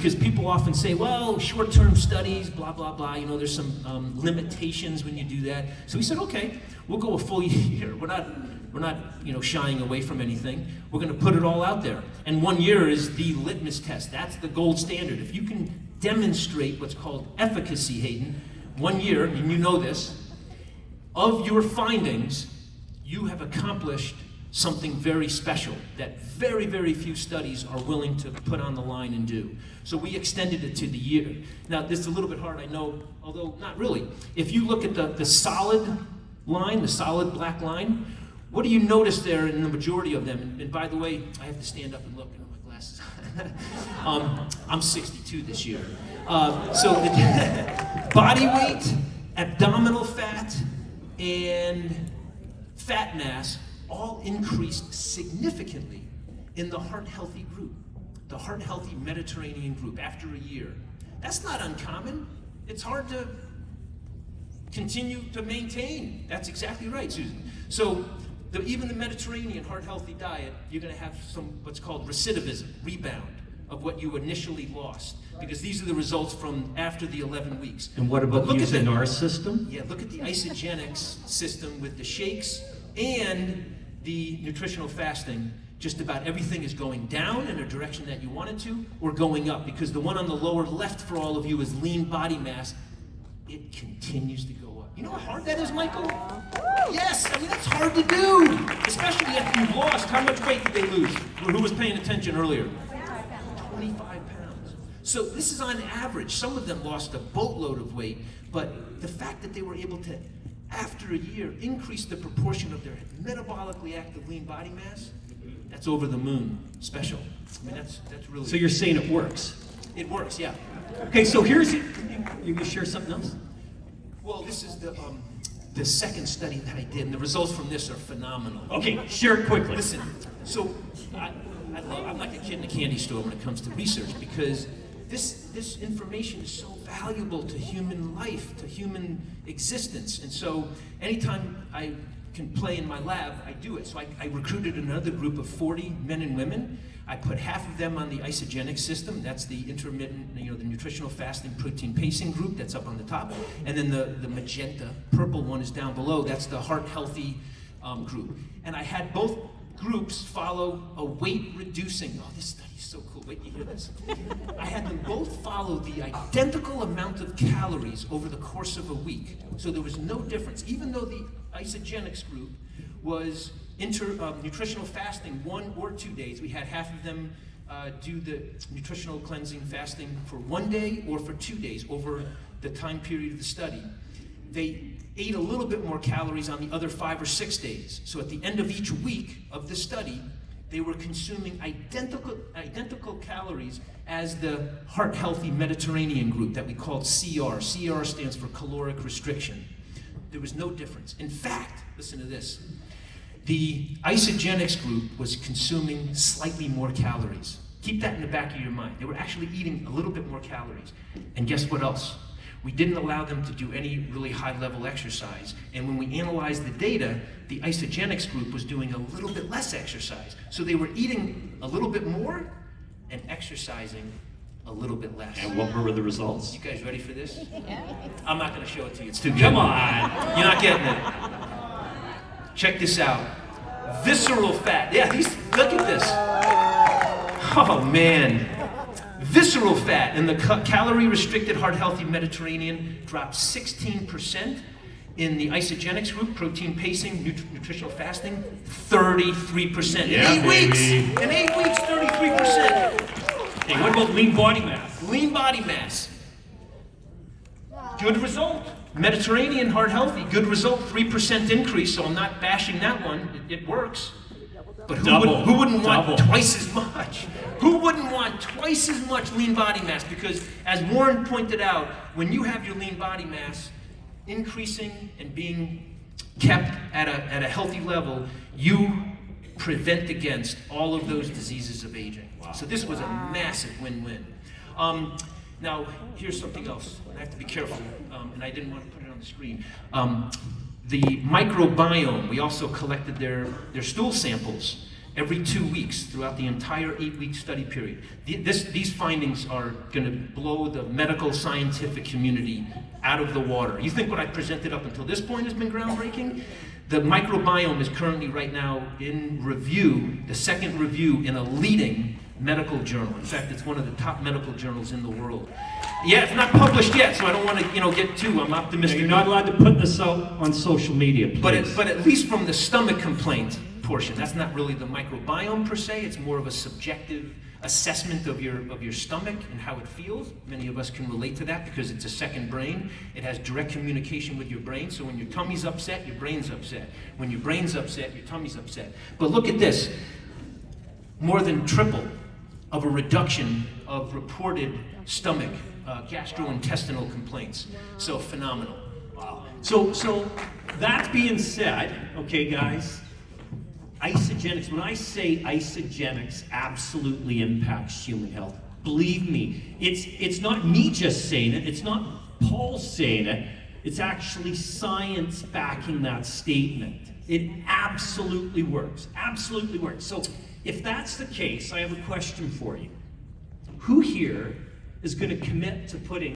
because people often say, well, short-term studies, blah, blah, blah, you know, there's some limitations when you do that. So we said, okay, we'll go a full year. We're not, you know, shying away from anything. We're going to put it all out there. And 1 year is the litmus test. That's the gold standard. If you can demonstrate what's called efficacy, Hayden, 1 year, and you know this, of your findings, you have accomplished something very special that very, very few studies are willing to put on the line and do. So we extended it to the year. Now, this is a little bit hard, I know, although not really. If you look at the solid line, the solid black line, what do you notice there in the majority of them? And by the way, I have to stand up and look. I don't have my glasses. I'm 62 this year. So the body weight, abdominal fat, and fat mass all increased significantly in the heart-healthy group, the heart-healthy Mediterranean group after a year. That's not uncommon. It's hard to continue to maintain. That's exactly right, Susan. So even the Mediterranean heart-healthy diet, you're going to have some what's called recidivism, rebound of what you initially lost, because these are the results from after the 11 weeks. And what about using our system? Yeah, look at the Isagenix system with the shakes and the nutritional fasting. Just about everything is going down in a direction that you want it to, or going up, because the one on the lower left for all of you is lean body mass. It continues to go up. You know how hard that is, Michael? Yes, I mean, that's hard to do, especially after you've lost. How much weight did they lose? Who was paying attention earlier? 25 pounds. So this is on average. Some of them lost a boatload of weight, but the fact that they were able to, after a year, increase the proportion of their metabolically active lean body mass, that's over the moon special. I mean, that's really... So you're saying it works? It works, yeah. Okay, so here's... You can share something else? Well, this is the second study that I did, and the results from this are phenomenal. Okay, share it quickly. Listen, so I'm like a kid in a candy store when it comes to research, because this information is so valuable to human life, to human existence. And so anytime I can play in my lab, I do it. So I recruited another group of 40 men and women. I put half of them on the Isagenix system. That's the intermittent, the nutritional fasting protein pacing group that's up on the top. And then the magenta, purple one is down below. That's the heart healthy group. And I had both groups follow a weight reducing, oh, this study is so cool, wait, you hear this? I had them both follow the identical amount of calories over the course of a week. So there was no difference, even though the Isagenix group was nutritional fasting 1 or 2 days. We had half of them do the nutritional cleansing fasting for 1 day or for 2 days over the time period of the study. They ate a little bit more calories on the other 5 or 6 days. So at the end of each week of the study, they were consuming identical calories as the heart-healthy Mediterranean group that we called CR. CR stands for caloric restriction. There was no difference. In fact, listen to this. The Isagenix group was consuming slightly more calories. Keep that in the back of your mind. They were actually eating a little bit more calories. And guess what else? We didn't allow them to do any really high-level exercise. And when we analyzed the data, the Isagenix group was doing a little bit less exercise. So they were eating a little bit more and exercising a little bit less. And what were the results? You guys ready for this? I'm not going to show it to you. It's too good. Come on. You're not getting it. Check this out. Visceral fat. Yeah, look at this. Oh, man. Visceral fat in the calorie-restricted, heart-healthy Mediterranean dropped 16%. In the Isagenix group, protein pacing, nutritional fasting, 33%. Yeah, in 8 weeks! In 8 weeks, 33%. Hey, what about lean body mass? Lean body mass. Good result. Mediterranean, heart-healthy, good result, 3% increase, so I'm not bashing that one. It works. But who wouldn't want twice as much? Who wouldn't want twice as much lean body mass? Because as Warren pointed out, when you have your lean body mass increasing and being kept at a healthy level, you prevent against all of those diseases of aging. Wow. So this was a massive win-win. Now, here's something else. I have to be careful, and I didn't want to put it on the screen. The microbiome, we also collected their stool samples every 2 weeks throughout the entire 8-week study period. These findings are going to blow the medical scientific community out of the water. You think what I presented up until this point has been groundbreaking? The microbiome is currently right now in review, the second review in a leading medical journal. In fact, it's one of the top medical journals in the world. Yeah, it's not published yet, so I don't want to, get too. I'm optimistic. You're not allowed to put this out on social media, please. But at least from the stomach complaint portion, that's not really the microbiome per se. It's more of a subjective assessment of your stomach and how it feels. Many of us can relate to that because it's a second brain. It has direct communication with your brain. So when your tummy's upset, your brain's upset. When your brain's upset, your tummy's upset. But look at this. More than triple of a reduction of reported stomach gastrointestinal complaints. So phenomenal. Wow. So that being said, okay, guys, Isagenix, when I say Isagenix absolutely impacts human health, believe me, it's not me just saying it, it's not Paul saying it, it's actually science backing that statement. It absolutely works, absolutely works. So if that's the case, I have a question for you. Who here is going to commit to putting